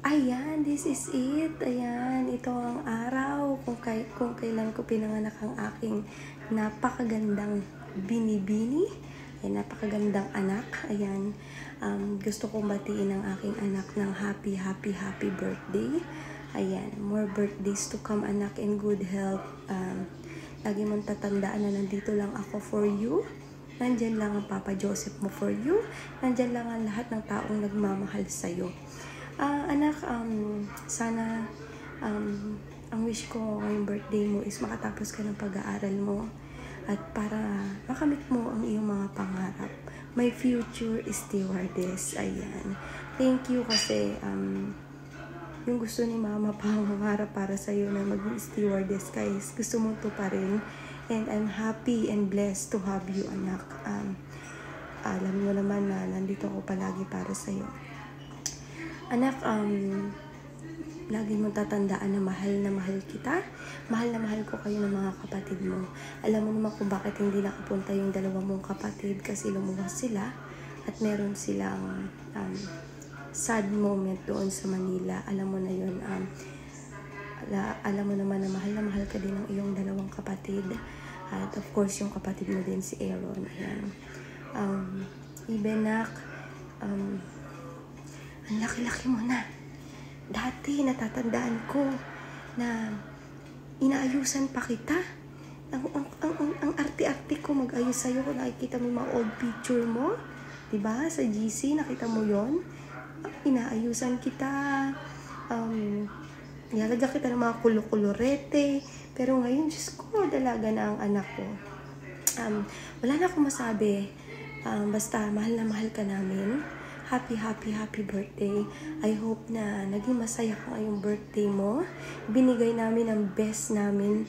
Ayan, this is it. Ayan, ito ang araw kung kailan ko pinanganak ang aking napakagandang binibini. Ayan, napakagandang anak. Ayan, gusto kong batiin ang aking anak ng happy birthday. Ayan, more birthdays to come, anak, in good health. Lagi mong tatandaan na nandito lang ako for you. Nandyan lang ang Papa Joseph mo for you. Nandyan lang ang lahat ng taong nagmamahal sa'yo. Anak, sana ang wish ko ngayong birthday mo is makatapos ka ng pag-aaral mo at para makamit mo ang iyong mga pangarap. My future is stewardess. Ayan. Thank you kasi yung gusto ni Mama pangarap para sa'yo na maging stewardess, guys. Gusto mo to pa rin. And I'm happy and blessed to have you, anak. Alam mo naman na nandito ako palagi para sa'yo. Anak, lagi mong tatandaan na mahal kita. Mahal na mahal ko kayo ng mga kapatid mo. Alam mo naman kung bakit hindi nakapunta yung dalawa mong kapatid kasi lumuwas sila at meron silang sad moment doon sa Manila. Alam mo na yun. Alam mo naman na mahal ka din ng iyong dalawang kapatid. At of course, yung kapatid mo din si Aaron. Ayan. Ibenak, ang laki-laki mo na. Dati, natatandaan ko na inaayusan pa kita. Ang arte-arte ko mag-ayos sa'yo kung nakikita mo yung mga old picture mo. Diba? Sa GC, nakita mo yon. Inaayusan kita. Nilalagyan kita ng mga kulurete. Pero ngayon, Diyos ko, dalaga na ang anak ko. Wala na akong masabi. Basta, mahal na mahal ka namin. Happy birthday. I hope na naging masaya ka ngayong birthday mo. Binigay namin ang best namin.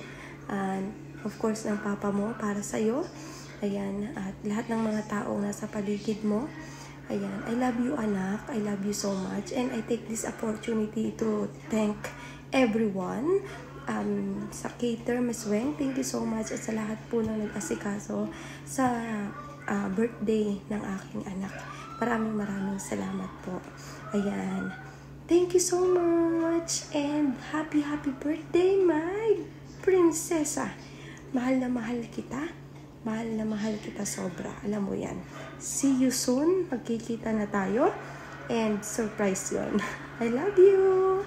Of course, ng papa mo para sa'yo. Ayan. At lahat ng mga taong nasa paligid mo. Ayan. I love you, anak. I love you so much. And I take this opportunity to thank everyone. Sa cater, Miss Weng, thank you so much. At sa lahat po ng nag-asikaso sa birthday ng aking anak. Maraming salamat po. Ayan. Thank you so much. And happy birthday, my prinsesa. Mahal na mahal kita. Mahal na mahal kita sobra. Alam mo yan. See you soon. Magkikita na tayo. And surprise yun. I love you.